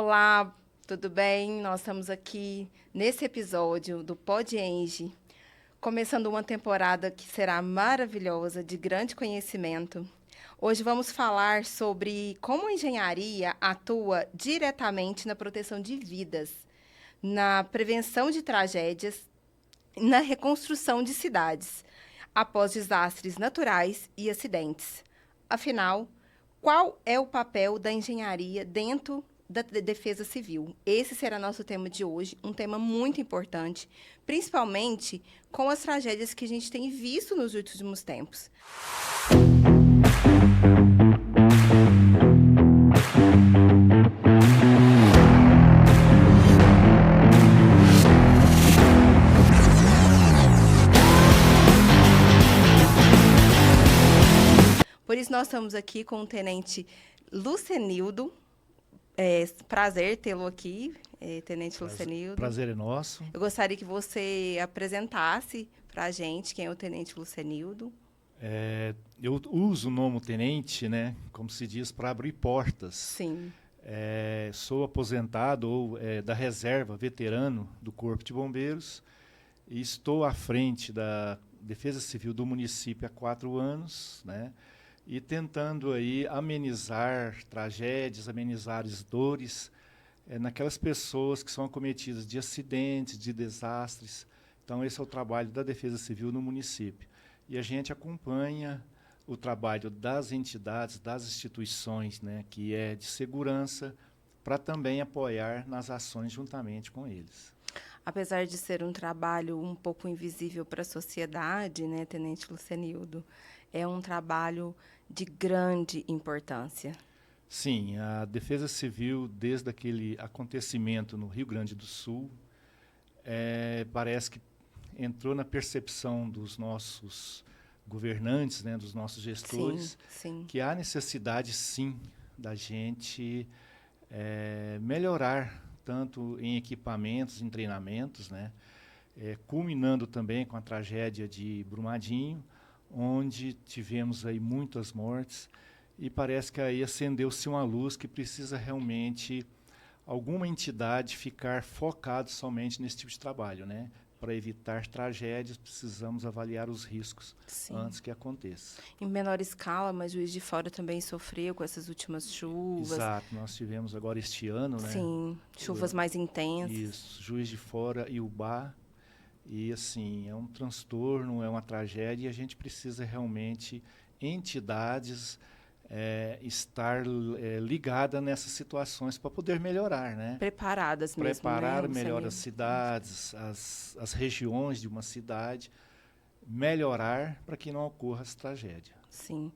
Olá, tudo bem? Nós estamos aqui nesse episódio do Pod Eng, começando uma temporada que será maravilhosa, de grande conhecimento. Hoje vamos falar sobre como a engenharia atua diretamente na proteção de vidas, na prevenção de tragédias, na reconstrução de cidades, após desastres naturais e acidentes. Afinal, qual é o papel da engenharia dentro da defesa civil? Esse será nosso tema de hoje, um tema muito importante, principalmente com as tragédias que a gente tem visto nos últimos tempos. Por isso, nós estamos aqui com o tenente Lucenildo. Prazer tê-lo aqui, tenente Lucenildo. Prazer é nosso. Eu gostaria que você apresentasse para a gente quem é o tenente Lucenildo. Eu uso o nome tenente, né, como se diz, para abrir portas. Sim. Sou aposentado ou da reserva, veterano do Corpo de Bombeiros, e estou à frente da Defesa Civil do município há 4 anos, né, e tentando aí amenizar tragédias, amenizar as dores naquelas pessoas que são acometidas de acidentes, de desastres. Então, esse é o trabalho da Defesa Civil no município. E a gente acompanha o trabalho das entidades, das instituições, né, que é de segurança, para também apoiar nas ações juntamente com eles. Apesar de ser um trabalho um pouco invisível para a sociedade, né, tenente Lucenildo, é um trabalho de grande importância. Sim, a Defesa Civil, desde aquele acontecimento no Rio Grande do Sul, parece que entrou na percepção dos nossos governantes, né, dos nossos gestores, sim. que há necessidade, sim, da gente melhorar, tanto em equipamentos, em treinamentos, né, culminando também com a tragédia de Brumadinho, onde tivemos aí muitas mortes, e parece que aí acendeu-se uma luz que precisa realmente alguma entidade ficar focado somente nesse tipo de trabalho, né? Para evitar tragédias, precisamos avaliar os riscos antes que aconteça. Em menor escala, mas Juiz de Fora também sofreu com essas últimas chuvas. Exato, nós tivemos agora este ano, né? Sim, chuvas mais intensas. Isso, Juiz de Fora e Ubá. E, assim, é um transtorno, é uma tragédia, e a gente precisa realmente, entidades, estar ligada nessas situações para poder melhorar, né? Preparadas mesmo, Preparar né, melhor as cidades, as regiões de uma cidade, melhorar para que não ocorra essa tragédia. Sim.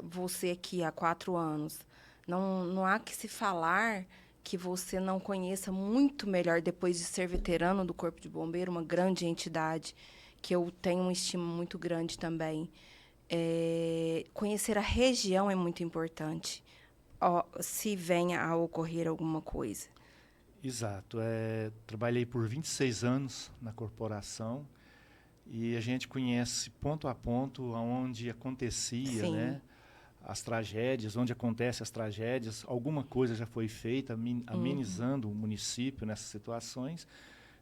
Você aqui há 4 anos, não há que se falar que você não conheça muito melhor, depois de ser veterano do Corpo de Bombeiro, uma grande entidade, que eu tenho uma estima muito grande também. Conhecer a região é muito importante, se venha a ocorrer alguma coisa. Exato. Trabalhei por 26 anos na corporação e a gente conhece ponto a ponto onde acontecia, né, as tragédias, onde acontecem as tragédias. Alguma coisa já foi feita amenizando o município nessas situações,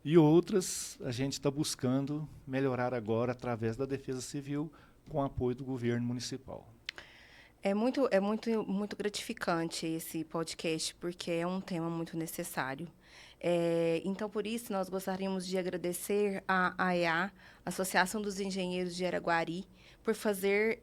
e outras a gente está buscando melhorar agora através da Defesa Civil com apoio do governo municipal. Muito gratificante esse podcast, porque é um tema muito necessário. Então, por isso, nós gostaríamos de agradecer à AEA, Associação dos Engenheiros de Araguari, por fazer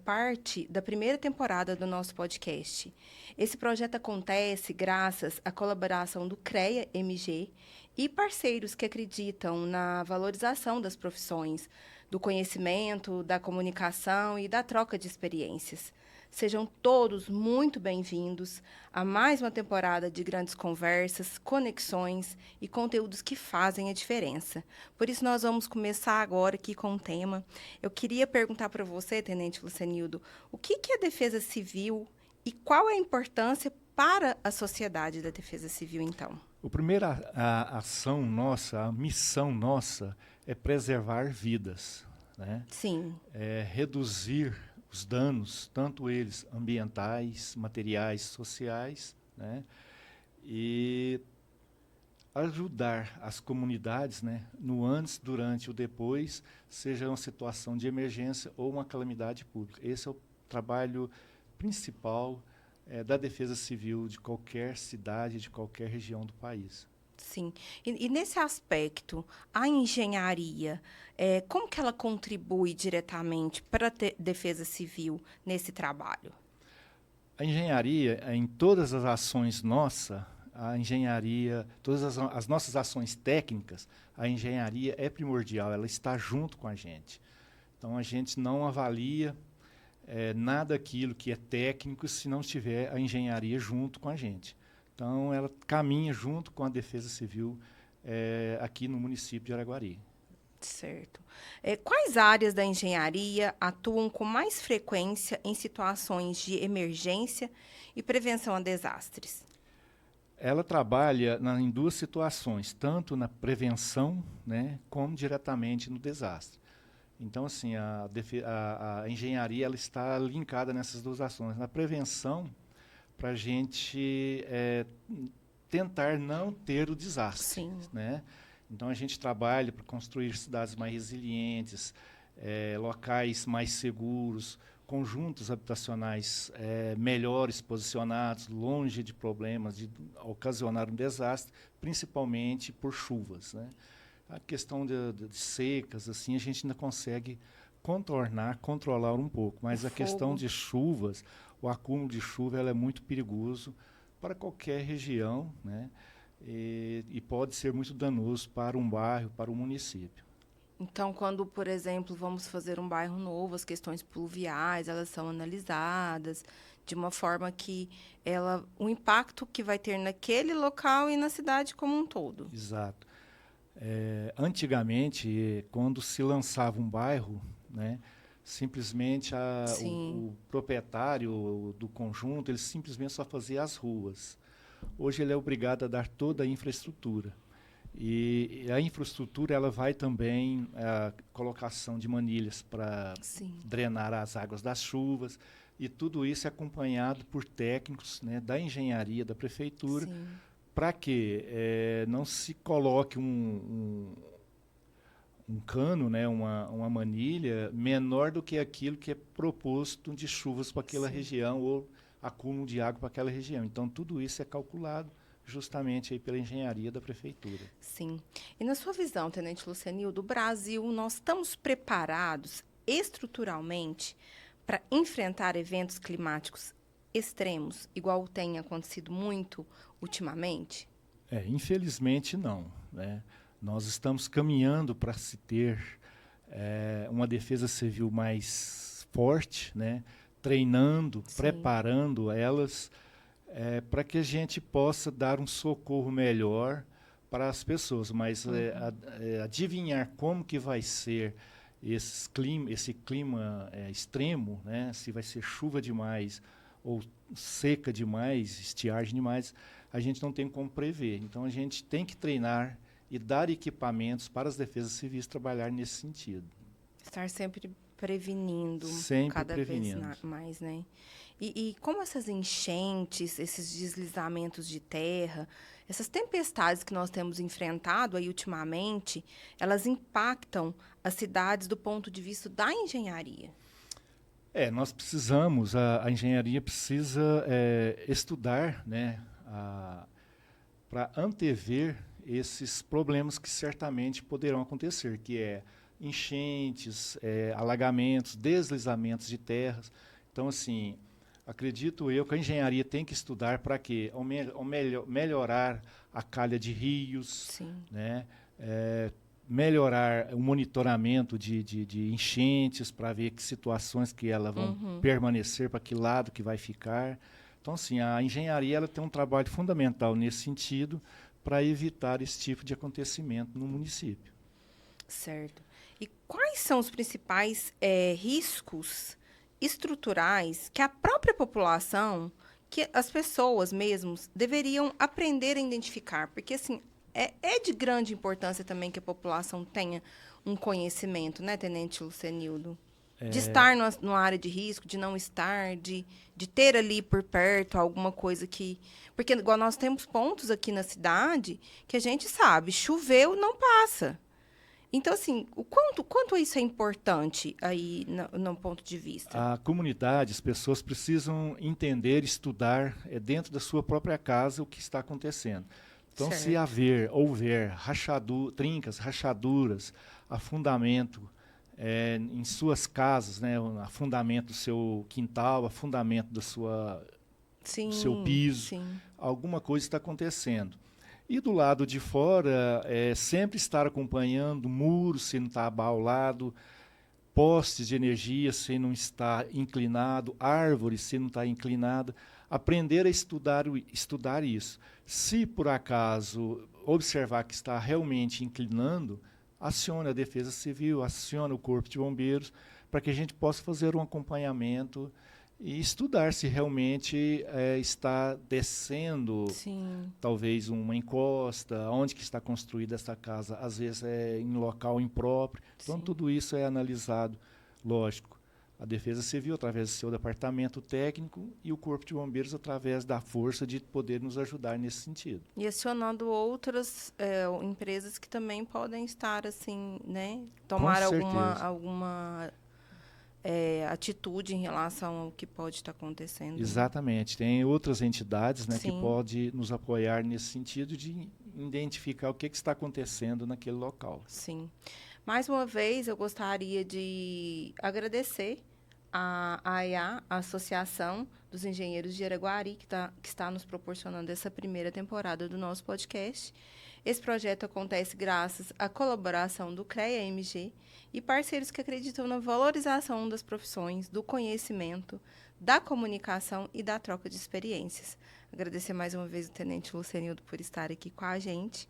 parte da primeira temporada do nosso podcast. Esse projeto acontece graças à colaboração do CREA-MG e parceiros que acreditam na valorização das profissões, do conhecimento, da comunicação e da troca de experiências. Sejam todos muito bem-vindos a mais uma temporada de grandes conversas, conexões e conteúdos que fazem a diferença. Por isso, nós vamos começar agora aqui com um tema. Eu queria perguntar para você, tenente Lucenildo, o que é a Defesa Civil e qual é a importância para a sociedade da Defesa Civil, então? A primeira ação nossa, a missão nossa, é preservar vidas, né? Sim. Reduzir os danos, tanto eles ambientais, materiais, sociais, né? e ajudar as comunidades, né, no antes, durante e o depois, seja uma situação de emergência ou uma calamidade pública. Esse é o trabalho principal da Defesa Civil de qualquer cidade, de qualquer região do país. Sim. E nesse aspecto, a engenharia, como que ela contribui diretamente para a defesa civil nesse trabalho? A engenharia, em todas as ações nossas, a engenharia, todas as nossas ações técnicas, a engenharia é primordial, ela está junto com a gente. Então, a gente não avalia nada aquilo que é técnico se não tiver a engenharia junto com a gente. Então, ela caminha junto com a Defesa Civil aqui no município de Araguari. Certo. Quais áreas da engenharia atuam com mais frequência em situações de emergência e prevenção a desastres? Ela trabalha em duas situações, tanto na prevenção, né, como diretamente no desastre. Então, assim, a engenharia ela está linkada nessas duas ações. Na prevenção, para a gente tentar não ter o desastre, Sim. né? Então, a gente trabalha para construir cidades mais resilientes, locais mais seguros, conjuntos habitacionais melhores posicionados, longe de problemas de ocasionar um desastre, principalmente por chuvas, né? A questão de secas, assim, a gente ainda consegue controlar um pouco, mas a questão de chuvas, o acúmulo de chuva, ela é muito perigoso para qualquer região, né? E pode ser muito danoso para um bairro, para um município. Então, quando, por exemplo, vamos fazer um bairro novo, as questões pluviais, elas são analisadas de uma forma que o impacto que vai ter naquele local e na cidade como um todo. Exato. Antigamente, quando se lançava um bairro, né, simplesmente o proprietário do conjunto, ele simplesmente só fazia as ruas. Hoje ele é obrigado a dar toda a infraestrutura. E a infraestrutura ela vai também a colocação de manilhas para drenar as águas das chuvas, e tudo isso é acompanhado por técnicos, né, da engenharia da prefeitura, para que não se coloque um cano, né, uma manilha menor do que aquilo que é proposto de chuvas para aquela região ou acúmulo de água para aquela região. Então, tudo isso é calculado justamente aí pela engenharia da prefeitura. Sim. E na sua visão, Tenente Lucenil, do Brasil, nós estamos preparados estruturalmente para enfrentar eventos climáticos extremos, igual tem acontecido muito ultimamente? Infelizmente não, né? Nós estamos caminhando para se ter uma defesa civil mais forte, né? Treinando, preparando elas para que a gente possa dar um socorro melhor para as pessoas. Mas adivinhar como que vai ser esse clima extremo, né? Se vai ser chuva demais ou seca demais, estiagem demais, a gente não tem como prever. Então, a gente tem que treinar e dar equipamentos para as defesas civis trabalhar nesse sentido. Estar sempre prevenindo cada vez mais, né? E como essas enchentes, esses deslizamentos de terra, essas tempestades que nós temos enfrentado aí ultimamente, elas impactam as cidades do ponto de vista da engenharia? Nós precisamos, a engenharia precisa estudar, né, para antever esses problemas que certamente poderão acontecer, que é enchentes, alagamentos, deslizamentos de terras. Então, assim, acredito eu que a engenharia tem que estudar para quê? Melhorar a calha de rios, né? Melhorar o monitoramento de enchentes para ver que situações que elas vão permanecer, para que lado que vai ficar. Então, assim, a engenharia ela tem um trabalho fundamental nesse sentido para evitar esse tipo de acontecimento no município. Certo. E quais são os principais riscos estruturais que a própria população, que as pessoas mesmos, deveriam aprender a identificar? Porque, assim, é de grande importância também que a população tenha um conhecimento, né, Tenente Lucenildo? De estar numa área de risco, de não estar, de ter ali por perto alguma coisa que... Porque, igual nós temos pontos aqui na cidade que a gente sabe, choveu, não passa. Então, assim, o quanto isso é importante aí, no ponto de vista? A comunidade, as pessoas precisam entender, estudar dentro da sua própria casa o que está acontecendo. Então, se Certo. houver trincas, rachaduras, afundamento em suas casas, né, afundamento do seu quintal, afundamento do seu Sim, piso, sim. alguma coisa está acontecendo. E do lado de fora, sempre estar acompanhando muros, se não está abaulado, postes de energia, se não está inclinado, árvores, se não está inclinada. Aprender a estudar isso. Se, por acaso, observar que está realmente inclinando, acione a Defesa Civil, acione o Corpo de Bombeiros, para que a gente possa fazer um acompanhamento e estudar se realmente está descendo Sim, talvez uma encosta, onde que está construída essa casa, às vezes é em local impróprio. Então, sim. tudo isso é analisado, lógico. A Defesa Civil, através do seu departamento técnico, e o Corpo de Bombeiros, através da força de poder nos ajudar nesse sentido. E acionando outras empresas que também podem estar, assim, né? Com Tomar certeza. alguma atitude em relação ao que pode estar acontecendo, né? Exatamente. Tem outras entidades, né, que Sim, podem nos apoiar nesse sentido de identificar o que está acontecendo naquele local. sim. Mais uma vez, eu gostaria de agradecer a AEA, a Associação dos Engenheiros de Araguari, que está nos proporcionando essa primeira temporada do nosso podcast. Esse projeto acontece graças à colaboração do CREA-MG e parceiros que acreditam na valorização das profissões, do conhecimento, da comunicação e da troca de experiências. Agradecer mais uma vez o Tenente Lucenildo por estar aqui com a gente.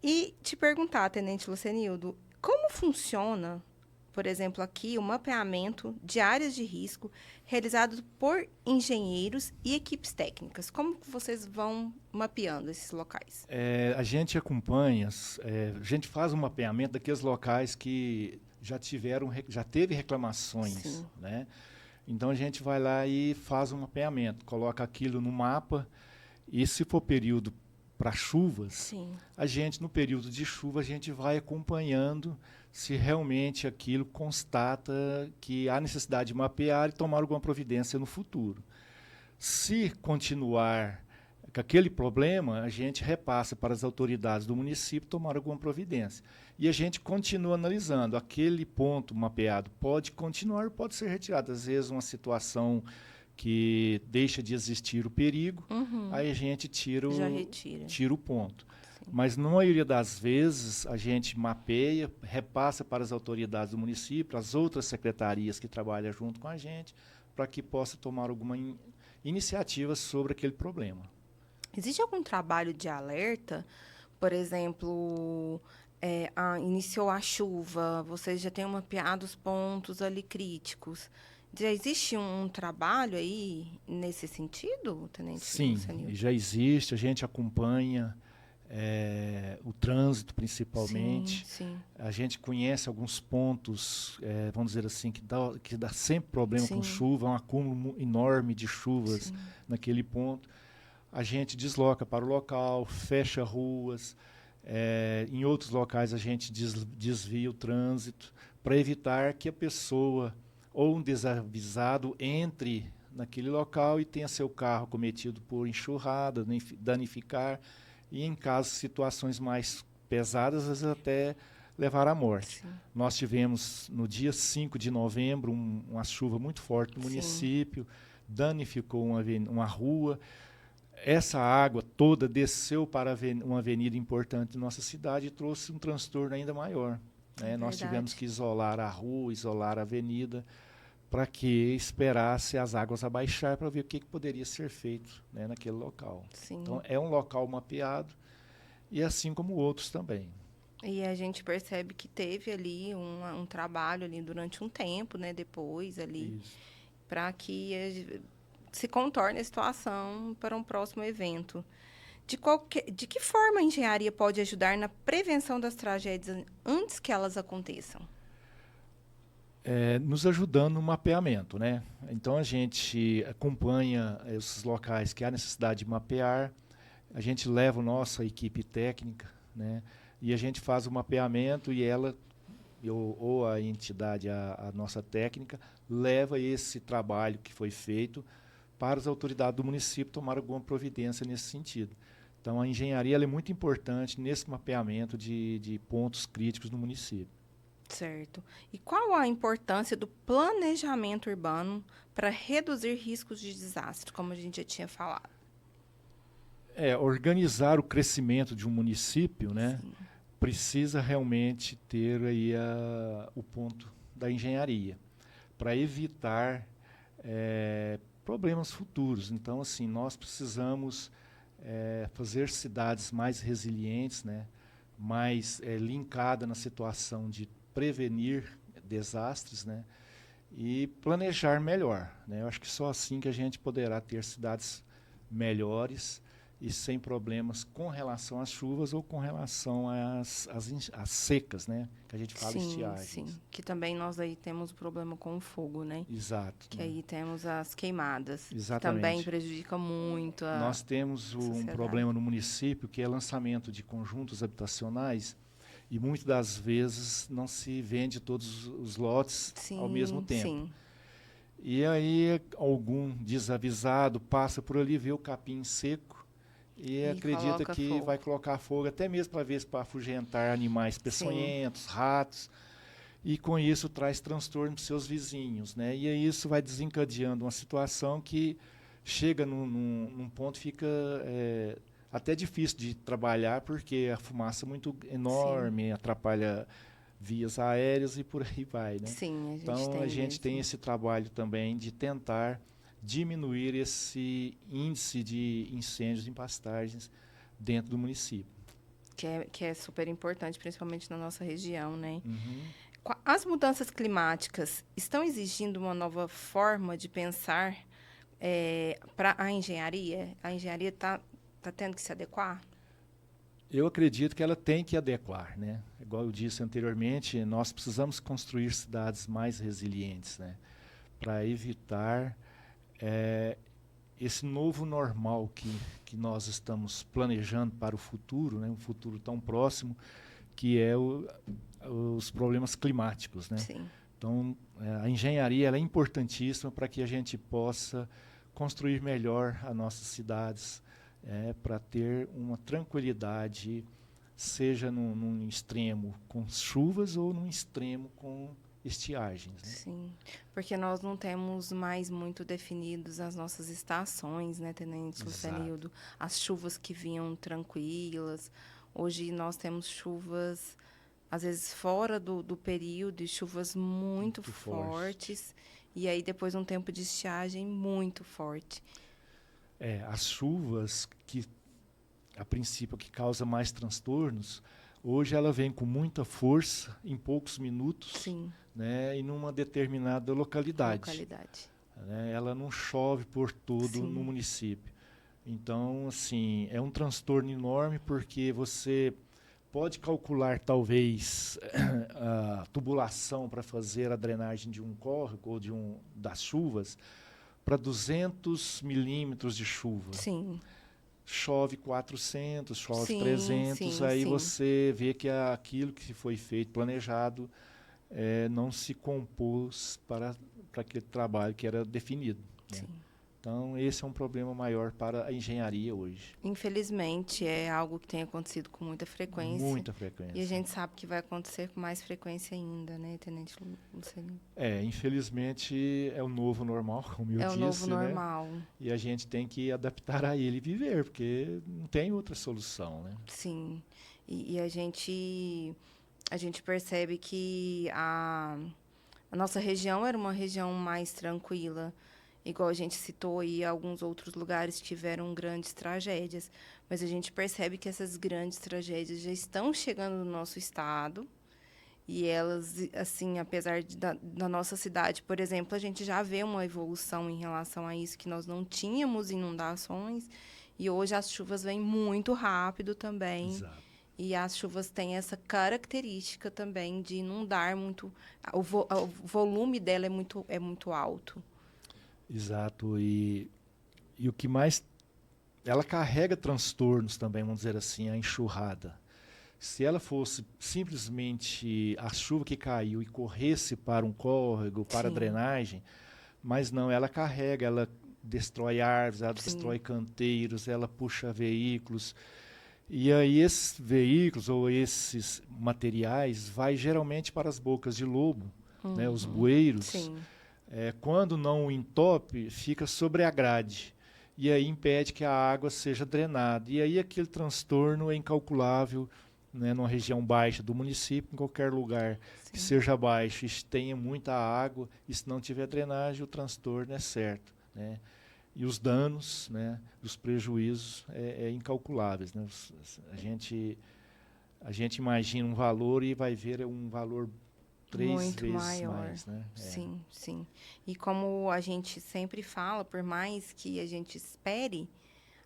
E te perguntar, Tenente Lucenildo, como funciona, por exemplo, aqui, o mapeamento de áreas de risco realizado por engenheiros e equipes técnicas? Como que vocês vão mapeando esses locais? A gente acompanha, a gente faz um mapeamento daqueles locais que já teve reclamações, Sim, né? Então a gente vai lá e faz um mapeamento, coloca aquilo no mapa e se for período para chuvas, sim, no período de chuva, a gente vai acompanhando se realmente aquilo constata que há necessidade de mapear e tomar alguma providência no futuro. Se continuar com aquele problema, a gente repassa para as autoridades do município tomar alguma providência. E a gente continua analisando. Aquele ponto mapeado pode continuar, pode ser retirado. Às vezes, uma situação que deixa de existir o perigo, uhum, aí a gente já retira. tira o ponto. Sim. Mas, na maioria das vezes, a gente mapeia, repassa para as autoridades do município, as outras secretarias que trabalham junto com a gente, para que possa tomar alguma iniciativa sobre aquele problema. Existe algum trabalho de alerta? Por exemplo, iniciou a chuva, vocês já têm mapeado os pontos ali críticos. Já existe um trabalho aí nesse sentido, Tenente Sim, Lucenildo? já existe, a gente acompanha o trânsito Sim, principalmente, sim, a gente conhece alguns pontos, vamos dizer assim, que dá sempre problema com sim, chuva, um acúmulo enorme de chuvas sim. naquele ponto. A gente desloca para o local, fecha ruas, em outros locais a gente desvia o trânsito para evitar que a pessoa ou um desavisado entre naquele local e tenha seu carro cometido por enxurrada, danificar e, em caso de situações mais pesadas, às vezes até levar à morte. Sim, Nós tivemos, no dia 5 de novembro, uma chuva muito forte no sim, município, danificou uma rua. Essa água toda desceu para uma avenida importante de nossa cidade e trouxe um transtorno ainda maior. é Nós tivemos verdade. que isolar a rua, isolar a avenida, para que esperasse as águas abaixar para ver o que poderia ser feito, naquele local. Então, Sim. é um local mapeado, e assim como outros também. E a gente percebe que teve ali um trabalho ali durante um tempo, né, depois ali, Isso. para que se contorne a situação para um próximo evento. De que forma a engenharia pode ajudar na prevenção das tragédias antes que elas aconteçam? Nos ajudando no mapeamento, né? Então a gente acompanha esses locais que há necessidade de mapear, a gente leva a nossa equipe técnica, né? E a gente faz o mapeamento e ela, ou a entidade, a nossa técnica, leva esse trabalho que foi feito para as autoridades do município tomar alguma providência nesse sentido. Então a engenharia ela é muito importante nesse mapeamento de pontos críticos no município. Certo. E qual a importância do planejamento urbano para reduzir riscos de desastre, como a gente já tinha falado? Organizar o crescimento de um município, né, Sim. precisa realmente ter aí o ponto da engenharia para evitar problemas futuros. Então, assim, nós precisamos fazer cidades mais resilientes, né, mais linkadas na situação de prevenir desastres, né, e planejar melhor, né. Eu acho que só assim que a gente poderá ter cidades melhores e sem problemas com relação às chuvas ou com relação às secas, né? Que a gente fala Sim, estiagens. sim. Que também nós aí temos o problema com o fogo, né? Exato. Que Né? aí temos as queimadas, que também Exatamente. prejudica muito a Nós temos um sociedade. problema no município que é lançamento de conjuntos habitacionais e muitas das vezes não se vende todos os lotes ao mesmo tempo. Sim. E aí algum desavisado passa por ali, vê o capim seco e acredita que fogo. vai colocar fogo, até mesmo para afugentar animais peçonhentos, ratos, e com isso traz transtorno para os seus vizinhos, né? E aí isso vai desencadeando uma situação que chega num ponto fica até difícil de trabalhar, porque a fumaça é muito enorme, atrapalha vias aéreas e por aí vai, né? Sim, Então a gente tem esse trabalho também de tentar diminuir esse índice de incêndios em pastagens dentro do município. Que é super importante, principalmente na nossa região, né? Uhum. As mudanças climáticas estão exigindo uma nova forma de pensar para a engenharia? A engenharia está tendo que se adequar? Eu acredito que ela tem que adequar, né? Igual eu disse anteriormente, nós precisamos construir cidades mais resilientes, né? Para evitar esse novo normal que nós estamos planejando para o futuro, né? Um futuro tão próximo, que é os problemas climáticos, né? Sim. Então, a engenharia ela é importantíssima para que a gente possa construir melhor as nossas cidades, para ter uma tranquilidade, seja num extremo com chuvas ou num extremo com estiagens. Né? Sim, porque nós não temos mais muito definidos as nossas estações, né, Tenente Lucenildo? As chuvas que vinham tranquilas. Hoje nós temos chuvas, às vezes, fora do período, e chuvas muito fortes. E aí, depois, um tempo de estiagem muito forte. As chuvas, que a princípio que causa mais transtornos, hoje ela vem com muita força, em poucos minutos. Sim. Né, e numa determinada localidade. Né, ela não chove por todo no município. Então, assim, é um transtorno enorme porque você pode calcular, talvez, a tubulação para fazer a drenagem de um córrego ou das chuvas para 200 milímetros de chuva. Sim. Chove 400, chove 300, aí você vê que aquilo que foi feito, planejado, não se compôs para aquele trabalho que era definido. Né? Então, esse é um problema maior para a engenharia hoje. Infelizmente, é algo que tem acontecido com muita frequência. Muita frequência. E a gente sabe que vai acontecer com mais frequência ainda, né, Tenente Lucenildo? Infelizmente, é o novo normal, como eu disse. É o novo normal. Né? E a gente tem que adaptar a ele e viver, porque não tem outra solução. Né? Sim. E a gente percebe que a nossa região era uma região mais tranquila, igual a gente citou aí, alguns outros lugares tiveram grandes tragédias, mas a gente percebe que essas grandes tragédias já estão chegando no nosso estado, e elas, assim, apesar da nossa cidade, por exemplo, a gente já vê uma evolução em relação a isso, que nós não tínhamos inundações, e hoje as chuvas vêm muito rápido também. Exato. E as chuvas têm essa característica também de inundar muito. O volume dela é muito alto. Exato. E o que mais... Ela carrega transtornos também, vamos dizer assim, a enxurrada. Se ela fosse simplesmente a chuva que caiu e corresse para um córrego, para a Sim, drenagem, mas não, ela carrega, ela destrói árvores, ela sim. destrói canteiros, ela puxa veículos. E aí esses veículos ou esses materiais vai geralmente para as bocas de lobo, né, os Uhum. bueiros. Sim, Quando não entope, fica sobre a grade. E aí impede que a água seja drenada. E aí aquele transtorno é incalculável, né, numa região baixa do município, em qualquer lugar que sim. seja baixo e tenha muita água, e se não tiver drenagem, o transtorno é certo. Né? E os danos, né, os prejuízos incalculáveis. Né? A gente imagina um valor e vai ver um valor 3 Muito vezes maior. mais. Né? Sim, sim. E como a gente sempre fala, por mais que a gente espere,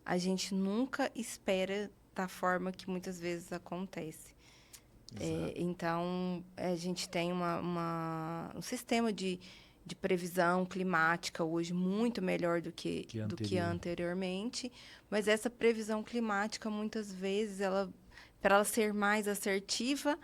a gente nunca espera da forma que muitas vezes acontece. Exato. Então, a gente tem um sistema de previsão climática hoje muito melhor Que é do que anterior. anteriormente, mas essa previsão climática, muitas vezes, para ela ser mais assertiva,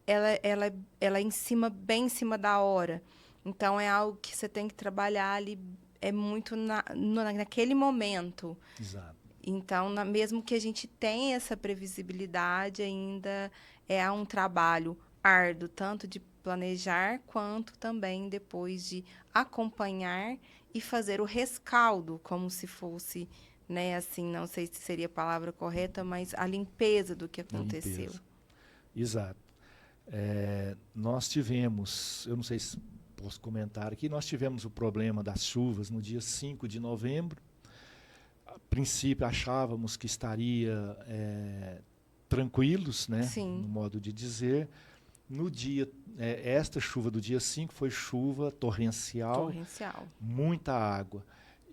ela é em cima, bem em cima da hora. Então, é algo que você tem que trabalhar ali, é muito naquele momento. Exato. Então, mesmo que a gente tenha essa previsibilidade, ainda é um trabalho árduo, tanto de planejar, quanto também depois de acompanhar e fazer o rescaldo, como se fosse, né, assim, não sei se seria a palavra correta, mas a limpeza do que A aconteceu. limpeza. Exato. Nós tivemos, eu não sei se posso comentar aqui, nós tivemos o problema das chuvas no dia 5 de novembro. A princípio achávamos que estaria tranquilos, né, Sim, no modo de dizer. No dia, esta chuva do dia 5 foi chuva torrencial, torrencial. muita água.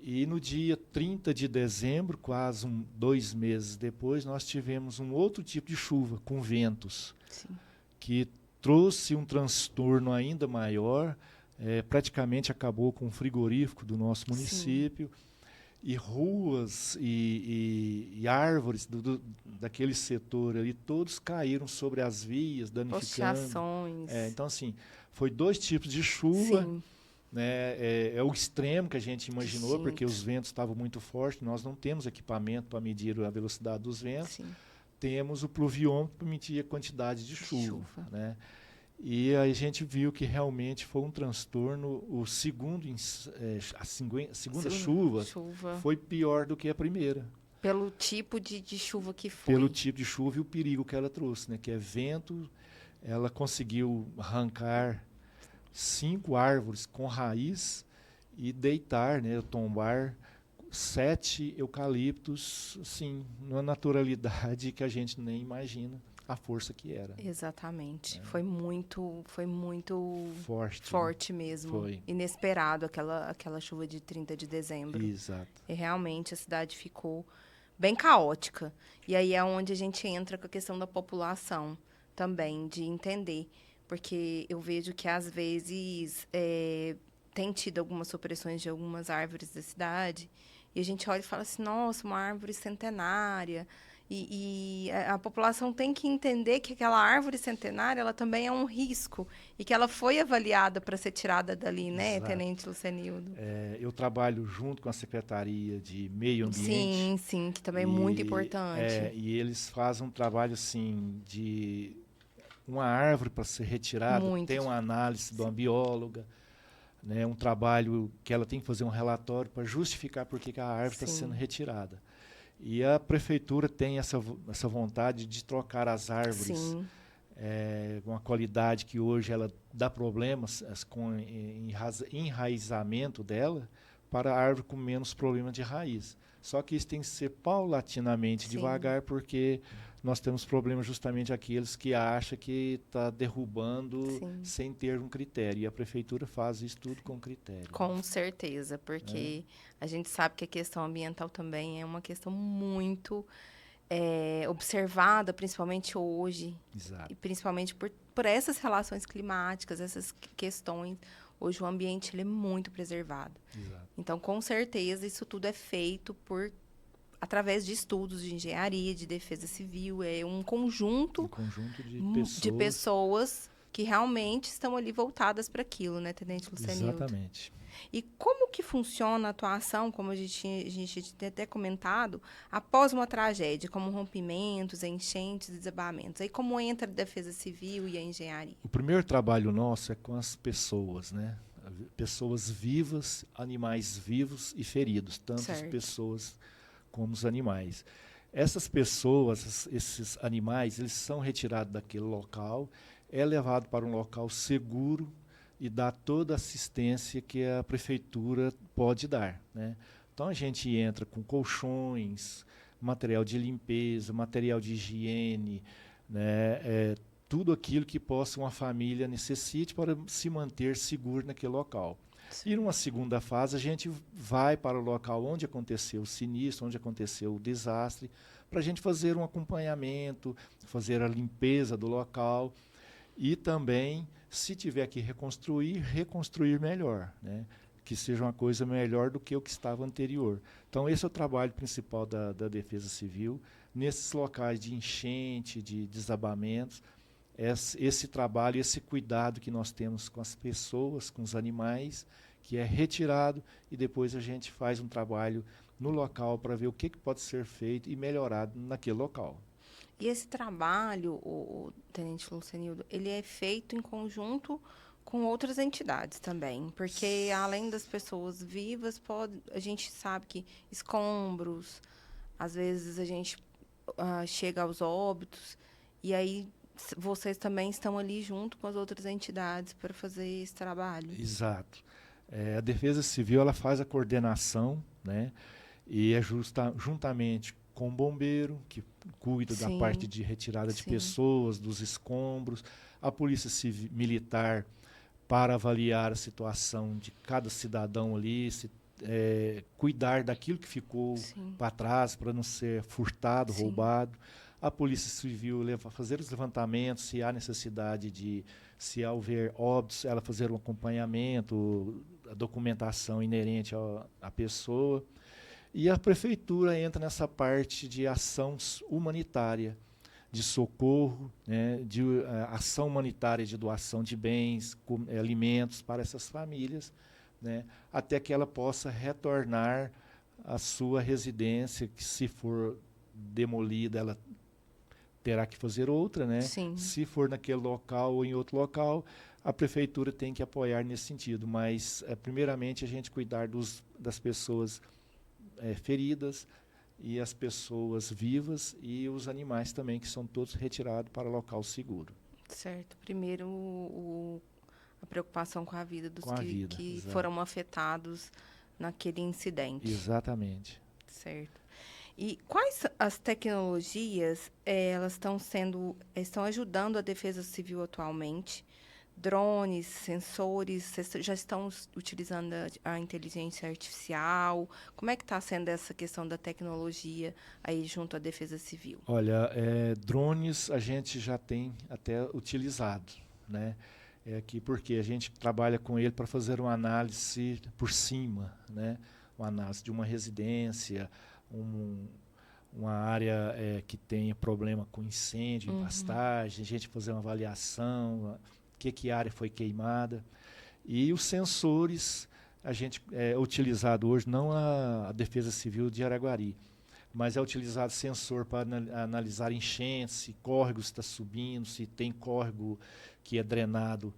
E no dia 30 de dezembro, quase 2 meses depois, nós tivemos um outro tipo de chuva, com ventos, Sim. que trouxe um transtorno ainda maior, praticamente acabou com o frigorífico do nosso Sim. município, e ruas e árvores daquele setor ali, todos caíram sobre as vias, danificando. Posteações. Então, assim, foi 2 tipos de chuva, Sim. né? O extremo que a gente imaginou, porque Distinto. os ventos estavam muito fortes, nós não temos equipamento para medir a velocidade dos ventos, Sim. temos o pluviômetro para medir a quantidade de De chuva. chuva. Né? E aí a gente viu que realmente foi um transtorno. O segundo, a segunda chuva Chuva. foi pior do que a primeira, Pelo tipo de chuva que pelo foi. tipo de chuva e o perigo que ela trouxe, né? Que é vento. Ela conseguiu arrancar 5 árvores com raiz e deitar, né? Tombar 7 eucaliptos, assim, numa naturalidade que a gente nem imagina a força que era. Exatamente. Né? Foi muito Forte, né? forte mesmo. Foi. Inesperado aquela chuva de 30 de dezembro. Exato. E realmente a cidade ficou bem caótica. E aí é onde a gente entra com a questão da população também, de entender. Porque eu vejo que às vezes tem tido algumas supressões de algumas árvores da cidade. E a gente olha e fala assim, nossa, uma árvore centenária. E a população tem que entender que aquela árvore centenária, ela também é um risco. E que ela foi avaliada para ser tirada dali, né, Exato. Tenente Lucenildo? Eu trabalho junto com a Secretaria de Meio Ambiente Sim, sim, que também é muito e, importante. e eles fazem um trabalho assim de uma árvore para ser retirada, Muito. tem uma análise de uma bióloga, né, um trabalho que ela tem que fazer um relatório para justificar por que a árvore está sendo Sim, retirada. E a prefeitura tem essa vontade de trocar as árvores sim, uma qualidade que hoje ela dá problemas com enraizamento dela para a árvore com menos problema de raiz. Só que isso tem que ser paulatinamente sim, devagar, porque nós temos problemas justamente aqueles que acham que está derrubando sim. sem ter um critério. E a prefeitura faz isso tudo com critério. Com certeza, Né? porque a gente sabe que a questão ambiental também é uma questão muito observada, principalmente hoje, Exato. e principalmente por essas relações climáticas, essas questões. Hoje o ambiente ele é muito preservado. Exato. Então, com certeza, isso tudo é feito através de estudos de engenharia, de defesa civil. É um Um conjunto conjunto de de pessoas. pessoas que realmente estão ali voltadas para aquilo, né, Tenente Lucenildo? Exatamente. E como que funciona a atuação, como a gente tinha até comentado, após uma tragédia, como rompimentos, enchentes, desabamentos? Aí como entra a defesa civil e a engenharia? O primeiro trabalho nosso é com as pessoas, né? Pessoas vivas, animais vivos e feridos, tanto as Certo. pessoas como os animais. Essas pessoas, esses animais, eles são retirados daquele local, é levado para um local seguro e dá toda a assistência que a prefeitura pode dar, né? Então a gente entra com colchões, material de limpeza, material de higiene, né? Tudo aquilo que possa uma família necessite para se manter seguro naquele local. E numa segunda fase, a gente vai para o local onde aconteceu o sinistro, onde aconteceu o desastre, para a gente fazer um acompanhamento, fazer a limpeza do local e também, se tiver que reconstruir, reconstruir melhor, né? Que seja uma coisa melhor do que o que estava anterior. Então, esse é o trabalho principal da Defesa Civil, nesses locais de enchente, de desabamentos, esse trabalho, esse cuidado que nós temos com as pessoas, com os animais, que é retirado e depois a gente faz um trabalho no local para ver o que pode ser feito e melhorado naquele local. E esse trabalho, o Tenente Lucenildo, ele é feito em conjunto com outras entidades também, porque além das pessoas vivas, a gente sabe que escombros, às vezes a gente chega aos óbitos, e aí vocês também estão ali junto com as outras entidades para fazer esse trabalho. Exato. A Defesa Civil ela faz a coordenação, né? E é juntamente com o bombeiro, que cuida da parte Sim, de retirada de sim. pessoas, dos escombros, a Polícia Militar para avaliar a situação de cada cidadão ali, cuidar daquilo que ficou Sim, para trás, para não ser furtado, sim, roubado. A Polícia Civil fazer os levantamentos, se há necessidade se houver óbitos, ela fazer um acompanhamento, a documentação inerente à pessoa. E a Prefeitura entra nessa parte de ação humanitária, de socorro, né, de ação humanitária de doação de bens, alimentos para essas famílias, né, até que ela possa retornar à sua residência, que se for demolida, ela terá que fazer outra, né? sim. Se for naquele local ou em outro local, a prefeitura tem que apoiar nesse sentido, mas primeiramente a gente cuidar das pessoas feridas, e as pessoas vivas e os animais também, que são todos retirados para local seguro. Certo. Primeiro, a preocupação com a vida dos Com a vida, que exato. foram afetados naquele incidente. Exatamente. Certo. E quais as tecnologias elas estão ajudando a Defesa Civil atualmente? Drones, sensores, vocês já estão utilizando a inteligência artificial? Como é que está sendo essa questão da tecnologia aí junto à Defesa Civil? Olha, drones a gente já tem até utilizado, né? Porque a gente trabalha com ele para fazer uma análise por cima, né? Uma análise de uma residência, uma área que tem problema com incêndio, em Uhum. pastagem, a gente fazer uma avaliação, que área foi queimada. E os sensores, a gente é utilizado hoje, não a Defesa Civil de Araguari, mas é utilizado sensor para analisar enchentes, se córrego está subindo, se tem córrego que é drenado,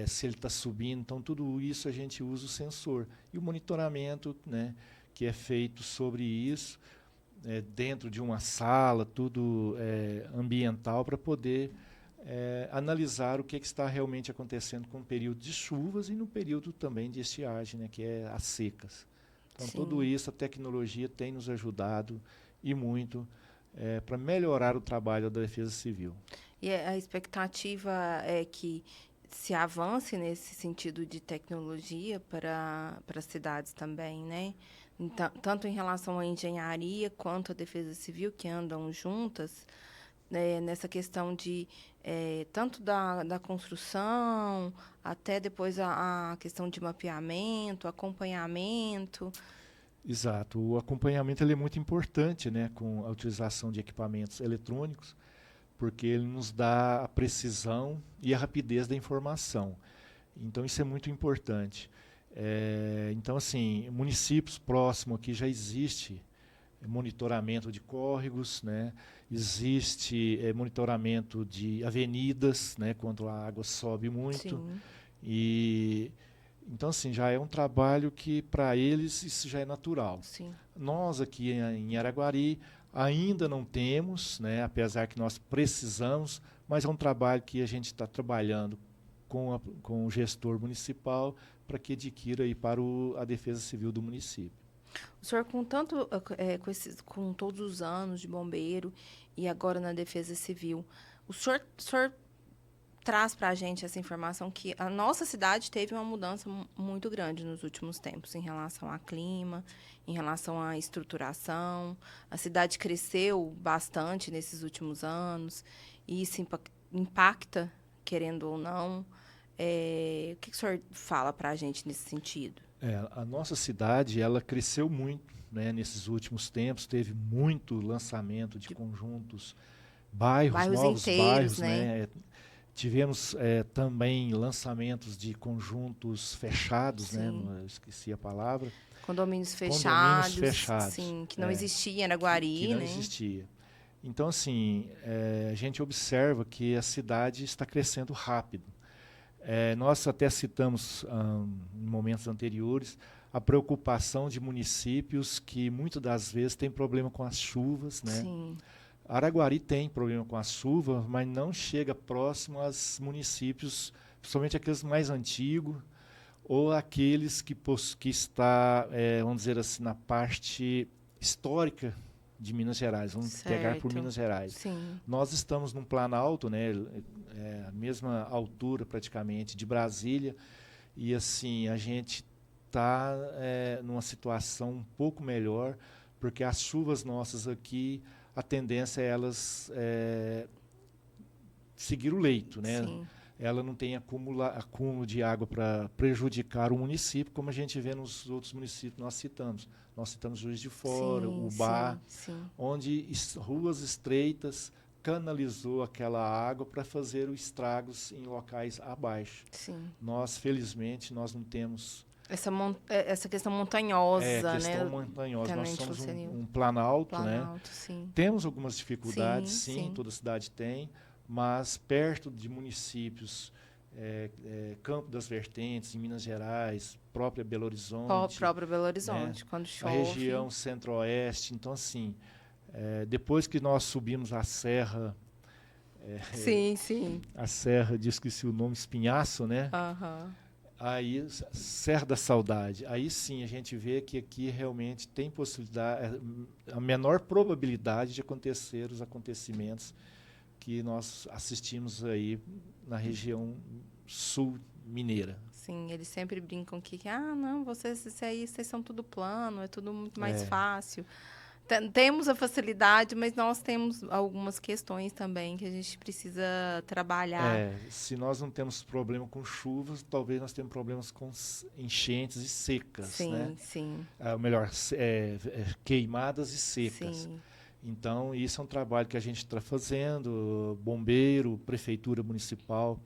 se ele está subindo. Então, tudo isso a gente usa o sensor. E o monitoramento, né, que é feito sobre isso, dentro de uma sala, tudo ambiental, para poder analisar o que está realmente acontecendo com o período de chuvas e no período também de estiagem, né, que é as secas. Então, tudo Sim. isso, a tecnologia tem nos ajudado e muito para melhorar o trabalho da Defesa Civil. E a expectativa é que se avance nesse sentido de tecnologia para as cidades também, né? Então, tanto em relação à engenharia quanto à defesa civil, que andam juntas, nessa questão de tanto da construção, até depois a questão de mapeamento, acompanhamento. Exato. O acompanhamento ele é muito importante, né, com a utilização de equipamentos eletrônicos, porque ele nos dá a precisão e a rapidez da informação. Então, isso é muito importante. Então, assim, municípios próximos aqui já existe monitoramento de córregos, né? Existe monitoramento de avenidas, né, quando a água sobe muito. Sim. E então, assim, já é um trabalho que para eles isso já é natural. Sim. Nós aqui em Araguari ainda não temos, né, apesar que nós precisamos, mas é um trabalho que a gente está trabalhando com o gestor municipal para que adquira aí para a Defesa Civil do município. O senhor, com tanto, com todos os anos de bombeiro e agora na Defesa Civil, o senhor traz para a gente essa informação que a nossa cidade teve uma mudança muito grande nos últimos tempos em relação ao clima, em relação à estruturação. A cidade cresceu bastante nesses últimos anos e isso impacta, querendo ou não. O que o senhor fala para a gente nesse sentido? A nossa cidade ela cresceu muito, né, nesses últimos tempos, teve muito lançamento de conjuntos, novos inteiros, bairros, né? né? Tivemos também lançamentos de conjuntos fechados, né? Sim. Eu esqueci a palavra. Condomínios Condomínios fechados, fechados. sim, que não existia em Que Araguari, não né? existia. Então, assim, a gente observa que a cidade está crescendo rápido. Nós até citamos, em momentos anteriores, a preocupação de municípios que muitas das vezes têm problema com as chuvas, né? Sim. Araguari tem problema com a chuva, mas não chega próximo aos municípios, principalmente aqueles mais antigos, ou aqueles que está, vamos dizer assim, na parte histórica de Minas Gerais. Vamos pegar por Certo. Minas Gerais. Sim. Nós estamos num planalto, né, a mesma altura praticamente de Brasília, e assim a gente está numa situação um pouco melhor, porque as chuvas nossas aqui, a tendência é elas seguir o leito, né? Sim. Ela não tem acúmulo de água para prejudicar o município, como a gente vê nos outros municípios que nós citamos. Nós citamos Juiz de Fora, Sim, Ubá, sim. onde ruas estreitas canalizou aquela água para fazer os estragos em locais abaixo. Sim. Nós, felizmente, nós não temos Essa questão montanhosa, questão né? montanhosa. Nós Tenente somos Lucianil. um planalto, né? Planalto, sim. Temos algumas dificuldades, Sim, sim, sim. toda cidade tem, mas perto de municípios, Campo das Vertentes, em Minas Gerais, própria Belo Horizonte, Próprio Belo Horizonte, quando a chove. região centro-oeste. Então, assim, depois que nós subimos a serra, Sim, sim. a serra, esqueci o nome, Espinhaço, né? Aham. Aí, Serra da Saudade, aí sim a gente vê que aqui realmente tem possibilidade, a menor probabilidade de acontecer os acontecimentos que nós assistimos aí na região sul mineira. Sim, eles sempre brincam que, não, vocês são tudo plano, é tudo muito mais fácil. Temos a facilidade, mas nós temos algumas questões também que a gente precisa trabalhar. Se nós não temos problema com chuvas, talvez nós tenhamos problemas com enchentes e secas, Sim, né? sim. Ou melhor, queimadas e secas. Sim. Então, isso é um trabalho que a gente está fazendo, bombeiro, prefeitura municipal,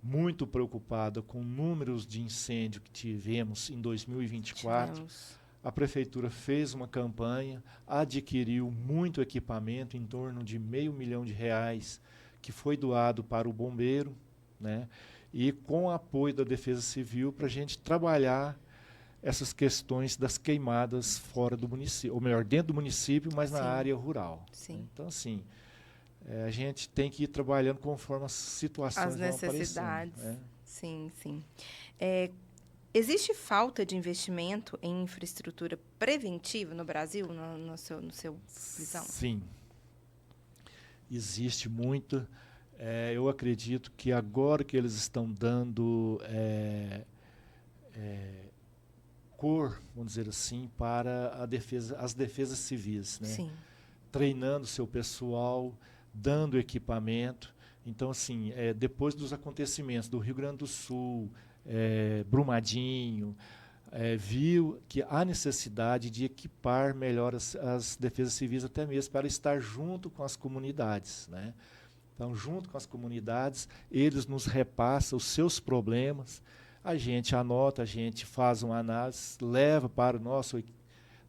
muito preocupada com números de incêndio que tivemos em 2024. A prefeitura fez uma campanha, adquiriu muito equipamento, em torno de R$500 mil, que foi doado para o bombeiro, né? E com o apoio da Defesa Civil para a gente trabalhar essas questões das queimadas fora do município, ou melhor, dentro do município, mas na área rural. Sim. Então, assim, a gente tem que ir trabalhando conforme as situações As necessidades. Vão aparecendo, né? Sim, sim. Existe falta de investimento em infraestrutura preventiva no Brasil, no seu visão? Sim. Existe muito. Eu acredito que agora que eles estão dando cor, vamos dizer assim, para as defesas civis, né? Sim. Treinando seu pessoal, dando equipamento. Então, assim, depois dos acontecimentos do Rio Grande do Sul, Brumadinho, viu que há necessidade de equipar melhor as defesas civis, até mesmo para estar junto com as comunidades, né? Então, junto com as comunidades, eles nos repassam os seus problemas, a gente anota, a gente faz uma análise, leva para o nosso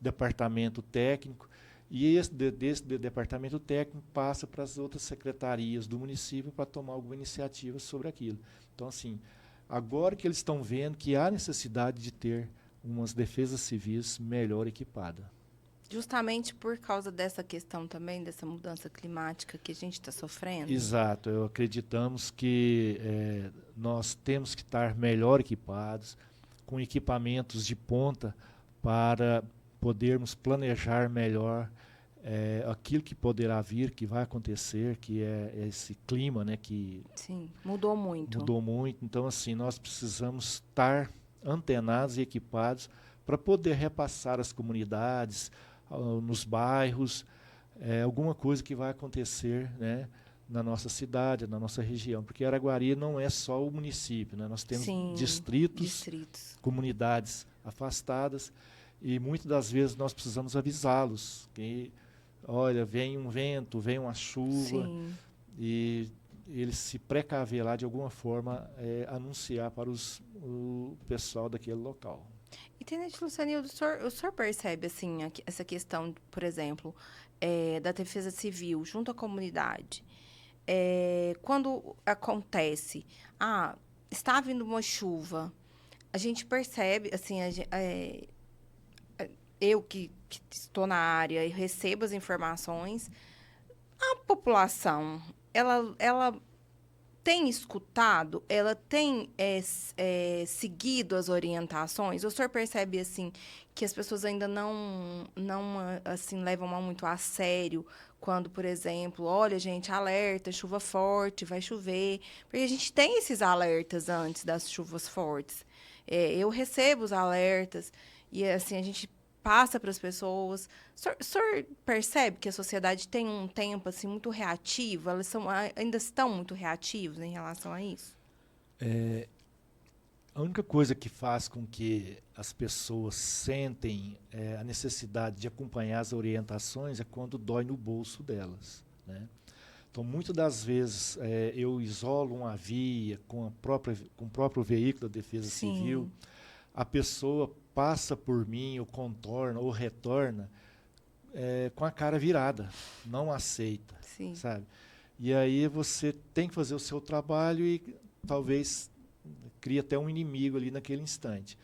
departamento técnico, e desse departamento técnico passa para as outras secretarias do município para tomar alguma iniciativa sobre aquilo. Então, assim, agora que eles estão vendo que há necessidade de ter umas defesas civis melhor equipadas. Justamente por causa dessa questão também, dessa mudança climática que a gente está sofrendo? Exato. Acreditamos que nós temos que estar melhor equipados, com equipamentos de ponta, para podermos planejar melhor aquilo que poderá vir, que vai acontecer, que é esse clima, né, que Sim, mudou muito. mudou muito. Então, assim, nós precisamos estar antenados e equipados para poder repassar às comunidades, nos bairros, alguma coisa que vai acontecer, né, na nossa cidade, na nossa região. Porque Araguari não é só o município, né? Nós temos Sim, distritos, comunidades afastadas, e muitas das vezes nós precisamos avisá-los que, olha, vem um vento, vem uma chuva, Sim. e eles se precaver lá de alguma forma, anunciar para o pessoal daquele local. E, Tenente Lucianildo, o senhor percebe assim, essa questão, por exemplo, da defesa civil junto à comunidade? Quando acontece, está vindo uma chuva, a gente percebe, assim, eu que estou na área e recebo as informações, a população, ela tem escutado, ela tem seguido as orientações? O senhor percebe, assim, que as pessoas ainda não assim, levam muito a sério quando, por exemplo, olha, gente, alerta, chuva forte, vai chover. Porque a gente tem esses alertas antes das chuvas fortes. Eu recebo os alertas e, assim, a gente passa para as pessoas. O senhor percebe que a sociedade tem um tempo assim, muito reativo? Elas ainda estão muito reativos em relação a isso? A única coisa que faz com que as pessoas sentem a necessidade de acompanhar as orientações é quando dói no bolso delas, né? Então, muitas das vezes, eu isolo uma via com o próprio veículo da Defesa Civil, a pessoa passa por mim, ou contorna, ou retorna, com a cara virada, não aceita, sabe? E aí você tem que fazer o seu trabalho e talvez cria até um inimigo ali naquele instante.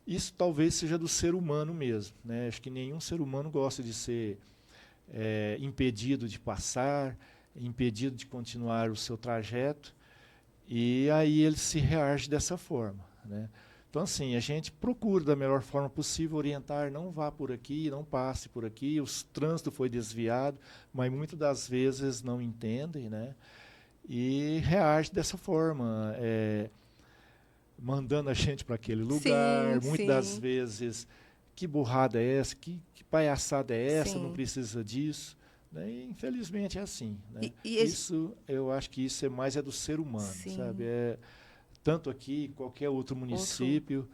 Isso talvez seja do ser humano mesmo, né? Acho que nenhum ser humano gosta de ser impedido de passar, impedido de continuar o seu trajeto, e aí ele se reage dessa forma, né? Então, assim, a gente procura da melhor forma possível orientar, não vá por aqui, não passe por aqui, o trânsito foi desviado, mas muitas das vezes não entendem, né? E reage dessa forma, mandando a gente para aquele lugar, muitas das vezes, que burrada é essa, que palhaçada é essa, não precisa disso. Né? E, infelizmente, é assim. Né? Isso, eu acho que isso mais do ser humano, sabe? Tanto aqui, qualquer outro município,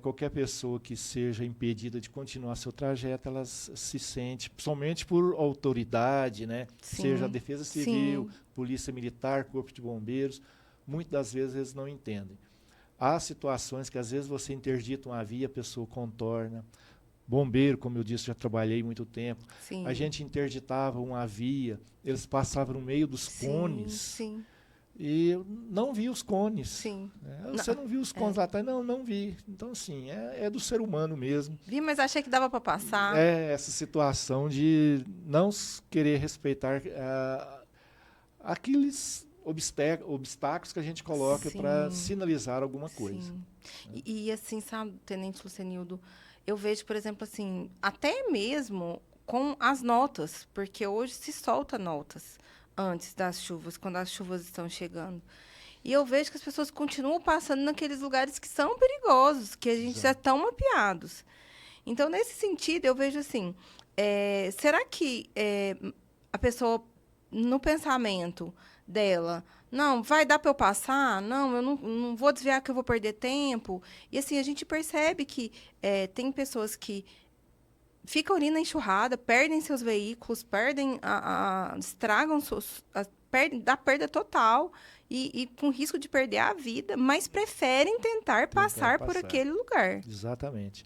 qualquer pessoa que seja impedida de continuar seu trajeto, ela se sente, somente por autoridade, né? Seja a Defesa Civil, Polícia Militar, Corpo de Bombeiros, muitas das vezes eles não entendem. Há situações que às vezes você interdita uma via, a pessoa contorna. Bombeiro, como eu disse, já trabalhei muito tempo. A gente interditava uma via, eles passavam no meio dos cones. E eu não vi os cones. Você não viu os cones lá atrás? Não vi. Então, assim, é do ser humano mesmo. Vi, mas achei que dava para passar. Essa situação de não querer respeitar aqueles obstáculos que a gente coloca para sinalizar alguma coisa. E assim, sabe, Tenente Lucianildo, eu vejo, por exemplo, assim, até mesmo com as notas, porque hoje se solta notas antes das chuvas, quando as chuvas estão chegando. E eu vejo que as pessoas continuam passando naqueles lugares que são perigosos, que a gente já Exato. estão mapeados. Então, nesse sentido, eu vejo assim, será que a pessoa, no pensamento dela, não, vai dar para eu passar? Não, eu não vou desviar que eu vou perder tempo. E assim, a gente percebe que tem pessoas que ficam ali na enxurrada, perdem seus veículos, estragam dá perda total e com risco de perder a vida, mas preferem tentar Tentar passar por passar. aquele lugar. Exatamente.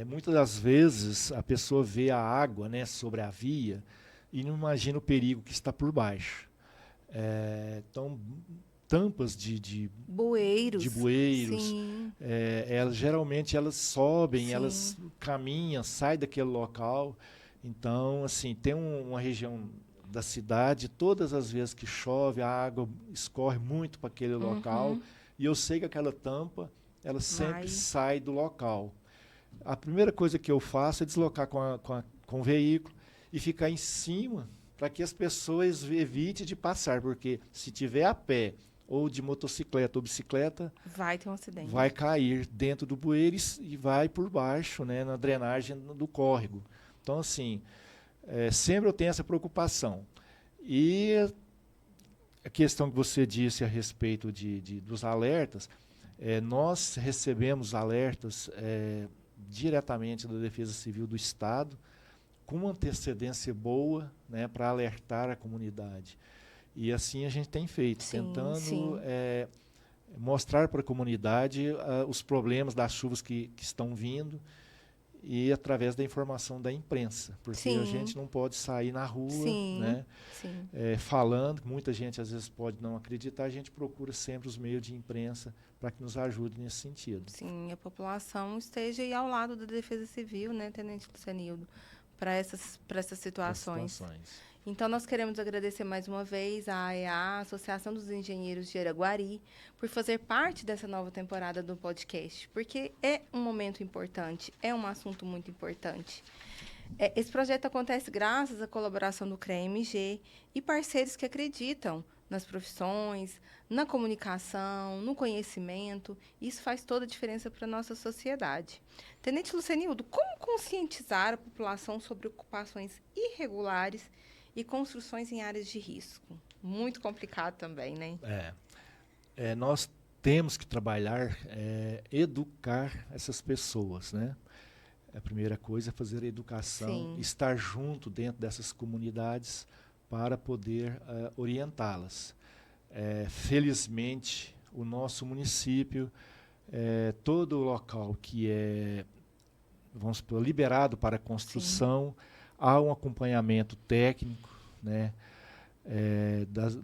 Muitas das vezes a pessoa vê a água, né, sobre a via e não imagina o perigo que está por baixo. Então, tampas de Bueiros, bueiros, sim, geralmente elas sobem, sim. elas caminham, saem daquele local. Então, assim, tem uma região da cidade, todas as vezes que chove, a água escorre muito para aquele local, Uhum, e eu sei que aquela tampa, ela sempre vai. sai do local. A primeira coisa que eu faço é deslocar com o veículo e ficar em cima para que as pessoas evitem de passar, porque se tiver a pé ou de motocicleta ou bicicleta, Vai ter um vai acidente. cair dentro do bueiro e vai por baixo, né, na drenagem do córrego. Então, assim, sempre eu tenho essa preocupação. E a questão que você disse a respeito dos alertas, nós recebemos alertas diretamente da Defesa Civil do Estado, com uma antecedência boa, né, para alertar a comunidade. E assim a gente tem feito, Sim, tentando sim. mostrar para a comunidade os problemas das chuvas que estão vindo e através da informação da imprensa, porque a Sim, gente não pode sair na rua, sim, né, sim. falando, muita gente às vezes pode não acreditar, a gente procura sempre os meios de imprensa para que nos ajude nesse sentido. Sim, a população esteja aí ao lado da Defesa Civil, né, Tenente Lucianildo, para essas Para as situações. situações. Então, nós queremos agradecer mais uma vez à AEA, Associação dos Engenheiros de Araguari, por fazer parte dessa nova temporada do podcast, porque é um momento importante, é um assunto muito importante. Esse projeto acontece graças à colaboração do CREMG e parceiros que acreditam nas profissões, na comunicação, no conhecimento. Isso faz toda a diferença para a nossa sociedade. Tenente Lucenildo, como conscientizar a população sobre ocupações irregulares e construções em áreas de risco? Muito complicado também, né? Nós temos que trabalhar, educar essas pessoas, né? A primeira coisa é fazer a educação, Sim, estar junto dentro dessas comunidades para poder orientá-las. Felizmente, o nosso município, todo o local que é, vamos supor, liberado para sim, construção, há um acompanhamento técnico, né,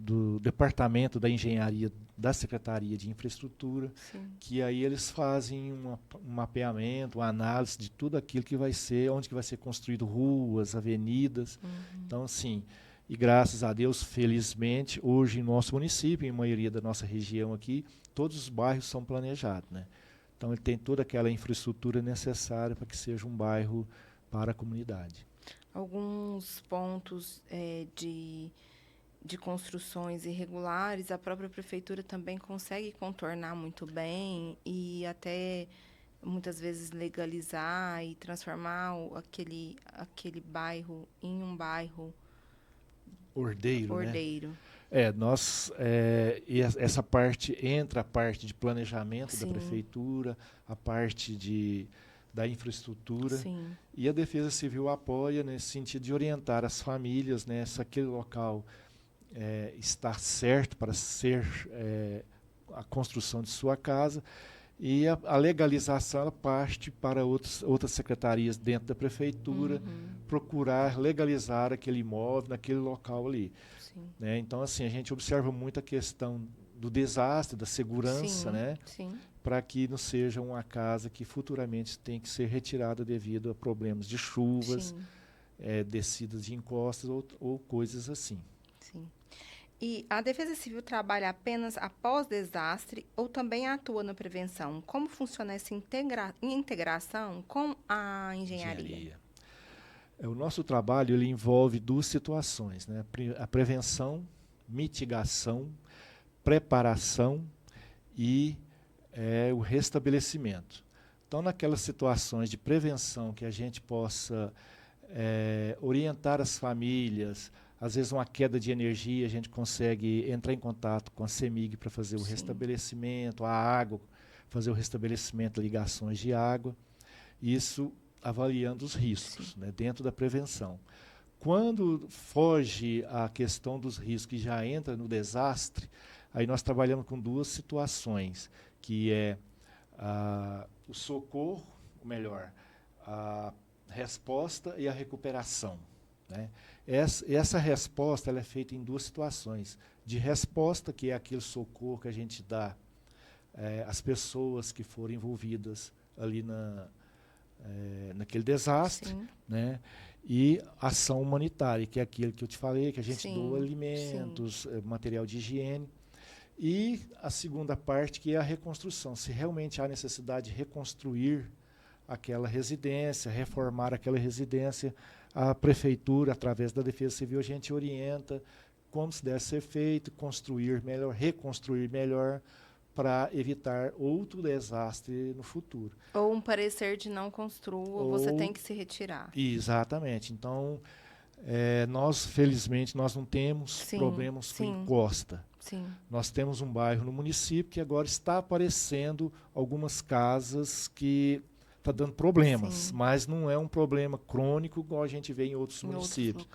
do Departamento da Engenharia da Secretaria de Infraestrutura, sim. que aí eles fazem um mapeamento, uma análise de tudo aquilo que vai ser, onde que vai ser construído ruas, avenidas. Uhum. Então, assim, e graças a Deus, felizmente, hoje em nosso município, em maioria da nossa região aqui, todos os bairros são planejados, né? Então ele tem toda aquela infraestrutura necessária para que seja um bairro para a comunidade. Alguns pontos de construções irregulares, a própria prefeitura também consegue contornar muito bem e até muitas vezes legalizar e transformar aquele bairro em um bairro Ordeiro, né? ordeiro. Essa parte entra a parte de planejamento da Sim, prefeitura, a parte da infraestrutura, sim, e a Defesa Civil apoia nesse sentido de orientar as famílias, né, se aquele local está certo para ser a construção de sua casa, e a legalização ela parte para outras secretarias dentro da prefeitura uhum, procurar legalizar aquele imóvel naquele local ali. sim, Né? Então, assim, a gente observa muito a questão do desastre, da segurança, sim, né? sim, Para que não seja uma casa que futuramente tem que ser retirada devido a problemas de chuvas, sim, descidas de encostas ou coisas assim. sim. E a Defesa Civil trabalha apenas após desastre ou também atua na prevenção? Como funciona essa integração com a engenharia? Engenharia. O nosso trabalho ele envolve duas situações, né? A prevenção, mitigação, preparação e o restabelecimento. Então, naquelas situações de prevenção que a gente possa orientar as famílias, às vezes uma queda de energia, a gente consegue entrar em contato com a CEMIG para fazer o restabelecimento, a água, fazer o restabelecimento, ligações de água, isso avaliando os riscos, né, dentro da prevenção. Quando foge a questão dos riscos e já entra no desastre, aí nós trabalhamos com duas situações, que é o socorro, ou melhor, a resposta e a recuperação, né? Essa resposta ela é feita em duas situações. De resposta, que é aquele socorro que a gente dá às pessoas que foram envolvidas ali naquele desastre, né? E ação humanitária, que é aquilo que eu te falei, que a gente doa alimentos, material de higiene. E a segunda parte, que é a reconstrução. Se realmente há necessidade de reconstruir aquela residência, reformar aquela residência, a prefeitura, através da Defesa Civil, a gente orienta como se deve ser feito, construir melhor, reconstruir melhor, para evitar outro desastre no futuro. Ou um parecer de não construa, você tem que se retirar. Exatamente. Então, nós, felizmente, nós não temos problemas com encosta. Sim. Nós temos um bairro no município que agora está aparecendo algumas casas que está dando problemas, mas não é um problema crônico igual a gente vê em outros municípios.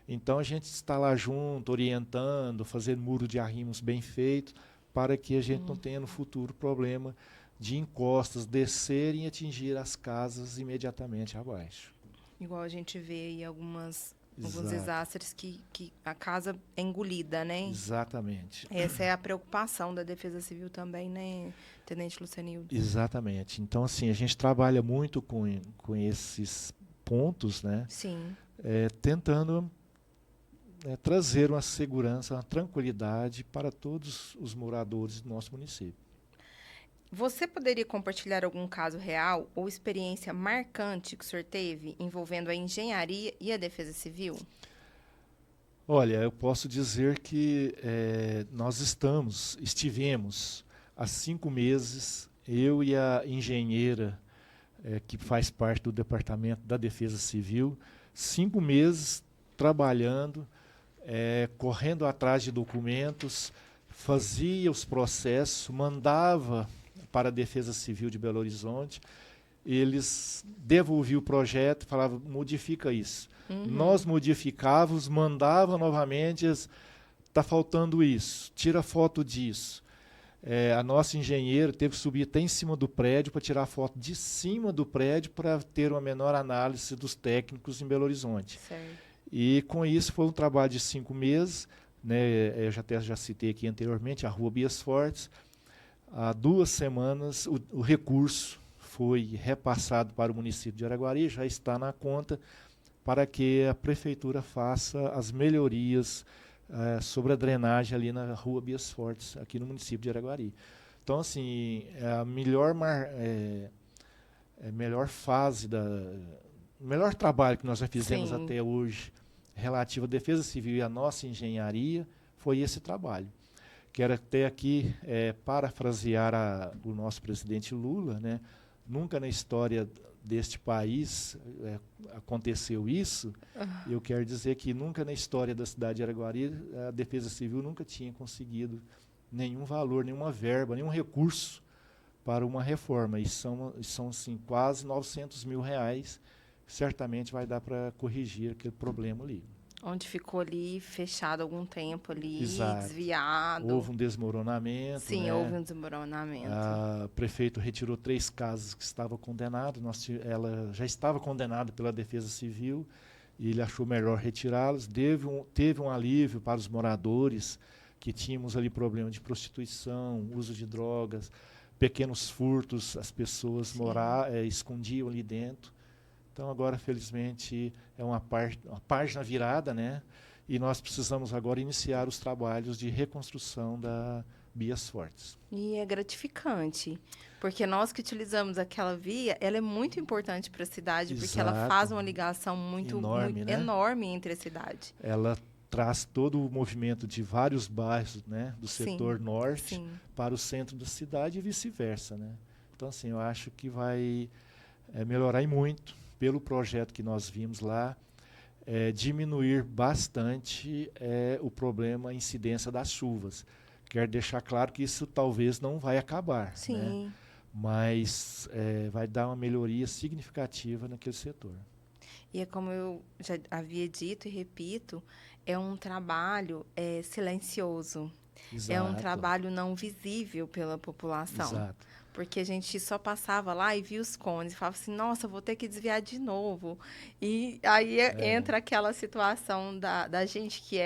Então, a gente está lá junto, orientando, fazendo muro de arrimos bem feito, para que a gente não tenha no futuro problema de encostas descerem e atingir as casas imediatamente abaixo. Igual a gente vê aí alguns desastres que a casa é engolida, né? Exatamente. Essa é a preocupação da Defesa Civil também, né, Tenente Lucianildo? Exatamente. Então, assim, a gente trabalha muito com esses pontos, né? Sim. Tentando trazer uma segurança, uma tranquilidade para todos os moradores do nosso município. Você poderia compartilhar algum caso real ou experiência marcante que o senhor teve envolvendo a engenharia e a Defesa Civil? Olha, eu posso dizer que nós estivemos há 5 meses, eu e a engenheira que faz parte do Departamento da Defesa Civil, 5 meses trabalhando, correndo atrás de documentos, fazia os processos, mandava para a Defesa Civil de Belo Horizonte, eles devolviam o projeto e falavam, modifica isso. Nós modificávamos, mandava novamente, está faltando isso, tira foto disso. A nossa engenheira teve que subir até em cima do prédio para tirar foto de cima do prédio para ter uma menor análise dos técnicos em Belo Horizonte. Certo. E com isso foi um trabalho de 5 meses, né? Eu já citei aqui anteriormente a Rua Bias Fortes. Há 2 semanas o recurso foi repassado para o município de Araguari, já está na conta para que a prefeitura faça as melhorias sobre a drenagem ali na Rua Bias Fortes, aqui no município de Araguari. Então, assim, a melhor fase o melhor trabalho que nós já fizemos até hoje, relativo à Defesa Civil e à nossa engenharia, foi esse trabalho. Quero até aqui parafrasear o nosso presidente Lula, né? Nunca na história deste país aconteceu isso. Eu quero dizer que nunca na história da cidade de Araguari a Defesa Civil nunca tinha conseguido nenhum valor, nenhuma verba, nenhum recurso para uma reforma. E são assim, quase R$900 mil, certamente vai dar para corrigir aquele problema ali. Onde ficou ali fechado algum tempo ali, desviado. Houve um desmoronamento. Sim, houve um desmoronamento. O prefeito retirou 3 casas que estavam condenadas. Ela já estava condenada pela Defesa Civil e ele achou melhor retirá-las. Teve um alívio para os moradores que tínhamos ali problema de prostituição, uso de drogas, pequenos furtos, as pessoas escondiam ali dentro. Então, agora, felizmente, é uma página virada, né? E nós precisamos agora iniciar os trabalhos de reconstrução da Bias Fortes. E é gratificante, porque nós que utilizamos aquela via, ela é muito importante para a cidade, porque ela faz uma ligação muito enorme entre a cidade. Ela traz todo o movimento de vários bairros, né, do setor norte sim. para o centro da cidade e vice-versa, né? Então, assim, eu acho que vai melhorar e muito pelo projeto que nós vimos lá, diminuir bastante o problema, a incidência das chuvas. Quero deixar claro que isso talvez não vai acabar, né? Sim. Mas vai dar uma melhoria significativa naquele setor. E é como eu já havia dito e repito, é um trabalho silencioso. É um Exato, trabalho não visível pela população. exato. Porque a gente só passava lá e via os cones e falava assim, nossa, vou ter que desviar de novo. E aí entra aquela situação da gente que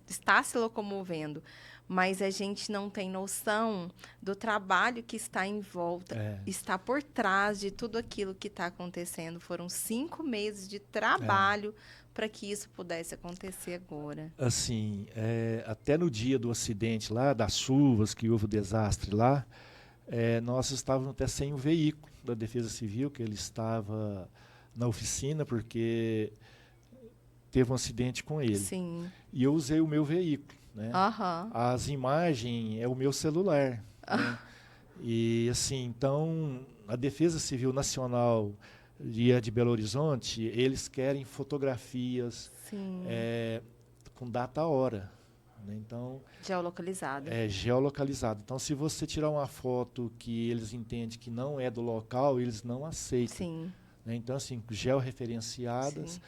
está se locomovendo, mas a gente não tem noção do trabalho que está em volta, É, está por trás de tudo aquilo que está acontecendo. Foram 5 meses de é. trabalho para que isso pudesse acontecer agora. Assim, até no dia do acidente lá, das chuvas, que houve o desastre lá, nós estávamos até sem o veículo da Defesa Civil, que ele estava na oficina, porque teve um acidente com ele. Sim. E eu usei o meu veículo, né? Aham. As imagens é o meu celular, né? E assim, então, a Defesa Civil Nacional e a de Belo Horizonte, eles querem fotografias Sim. com data hora, né? Então, Geolocalizado. é geolocalizado. Então, se você tirar uma foto que eles entendem que não é do local, eles não aceitam, Sim. né? Então, assim, georreferenciadas. Sim.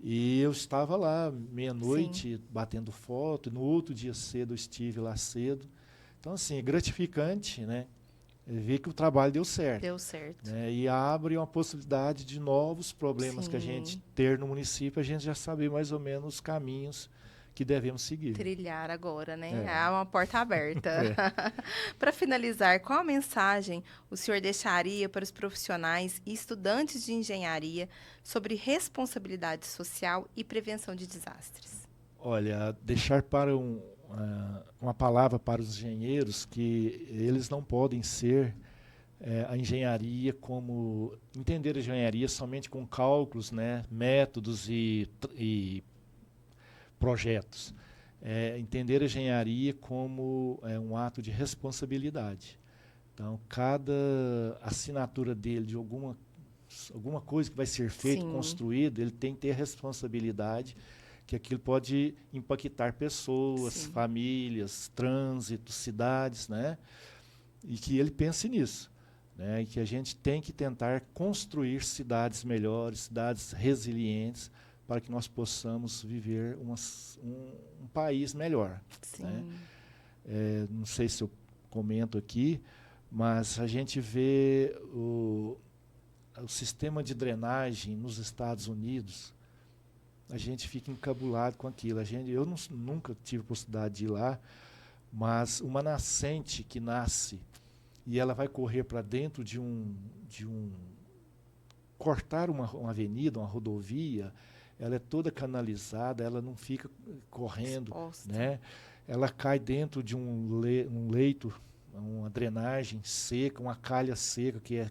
E eu estava lá, Sim. meia-noite, batendo foto. No outro dia cedo, eu estive lá cedo. Então, assim, é gratificante, né? Ver que o trabalho deu certo, Deu certo. né? E abre uma possibilidade de novos problemas que a gente Sim. ter no município, a gente já saber mais ou menos os caminhos que devemos seguir. Trilhar agora, né? É, Há uma porta aberta. é. Para finalizar, qual a mensagem o senhor deixaria para os profissionais e estudantes de engenharia sobre responsabilidade social e prevenção de desastres? Olha, deixar para uma palavra para os engenheiros que eles não podem ser a engenharia como entender a engenharia somente com cálculos, né, métodos e projetos. Entender a engenharia como um ato de responsabilidade. Então, cada assinatura dele de alguma coisa que vai ser feita, Sim. construída, ele tem que ter responsabilidade que aquilo pode impactar pessoas, Sim. famílias, trânsito, cidades, né? E que ele pense nisso, né? E que a gente tem que tentar construir cidades melhores, cidades resilientes, para que nós possamos viver um país melhor, né? Sim. Não sei se eu comento aqui, mas a gente vê o sistema de drenagem nos Estados Unidos, a gente fica encabulado com aquilo. Eu nunca tive a possibilidade de ir lá, mas uma nascente que nasce e ela vai correr para dentro de um cortar uma avenida, uma rodovia, ela é toda canalizada, ela não fica correndo, Exposta. né? Ela cai dentro de um leito, uma drenagem seca, uma calha seca que é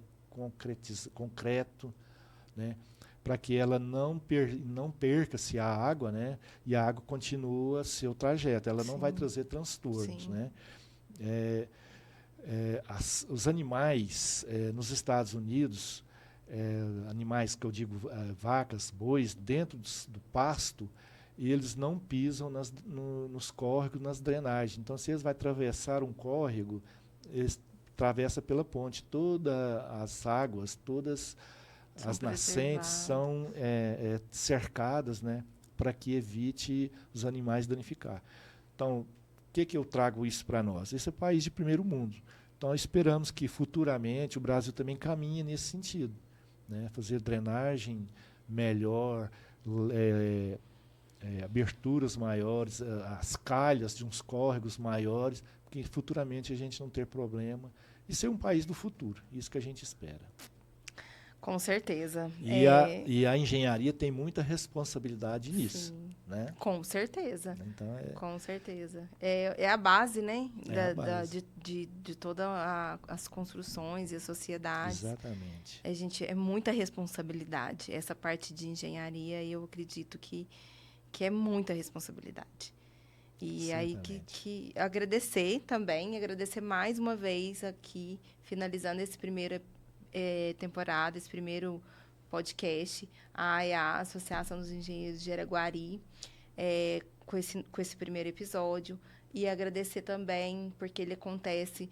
concreto, né? Para que ela não perca-se a água, né? E a água continua seu trajeto, ela não vai Sim. trazer transtornos, Sim. né? Os animais nos Estados Unidos, animais que eu digo vacas, bois, dentro do pasto, e eles não pisam nos córregos, nas drenagens. Então, se eles vão atravessar um córrego, eles atravessam pela ponte. Todas as águas, todas São as nascentes preservadas. são cercadas, né, para que evite os animais danificar. Então, o que eu trago isso para nós? Esse é um país de primeiro mundo. Então, esperamos que futuramente o Brasil também caminhe nesse sentido, né? Fazer drenagem melhor, aberturas maiores, as calhas de uns córregos maiores, porque futuramente a gente não ter problema. E ser um país do futuro, isso que a gente espera. Com certeza. E a engenharia tem muita responsabilidade nisso, Sim. né? Com certeza. Então, Com certeza. É a base, né? é a base. De todas as construções e as sociedades. Exatamente. É muita responsabilidade. Essa parte de engenharia, eu acredito que é muita responsabilidade. E Sim, aí que agradecer mais uma vez aqui, finalizando esse primeira temporada, esse primeiro podcast, a AEA, Associação dos Engenheiros de Araguari, com esse primeiro episódio. E agradecer também, porque ele acontece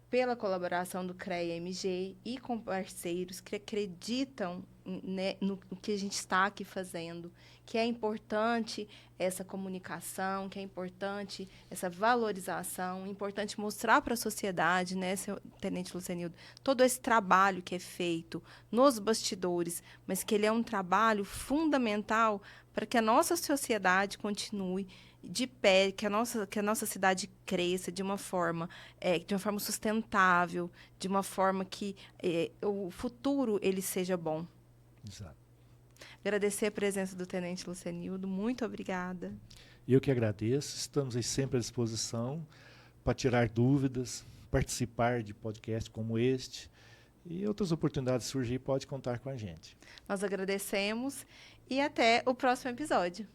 pela colaboração do CREA-MG e com parceiros que acreditam, né, no que a gente está aqui fazendo, que é importante essa comunicação, que é importante essa valorização, é importante mostrar para a sociedade, né, seu Tenente Lucenildo, todo esse trabalho que é feito nos bastidores, mas que ele é um trabalho fundamental para que a nossa sociedade continue de pé, que a nossa cidade cresça de uma forma sustentável, de uma forma que o futuro ele seja bom. Exato. Agradecer a presença do Tenente Lucenildo, muito obrigada. Eu que agradeço, estamos aí sempre à disposição para tirar dúvidas, participar de podcasts como este e outras oportunidades surgir, pode contar com a gente. Nós agradecemos e até o próximo episódio.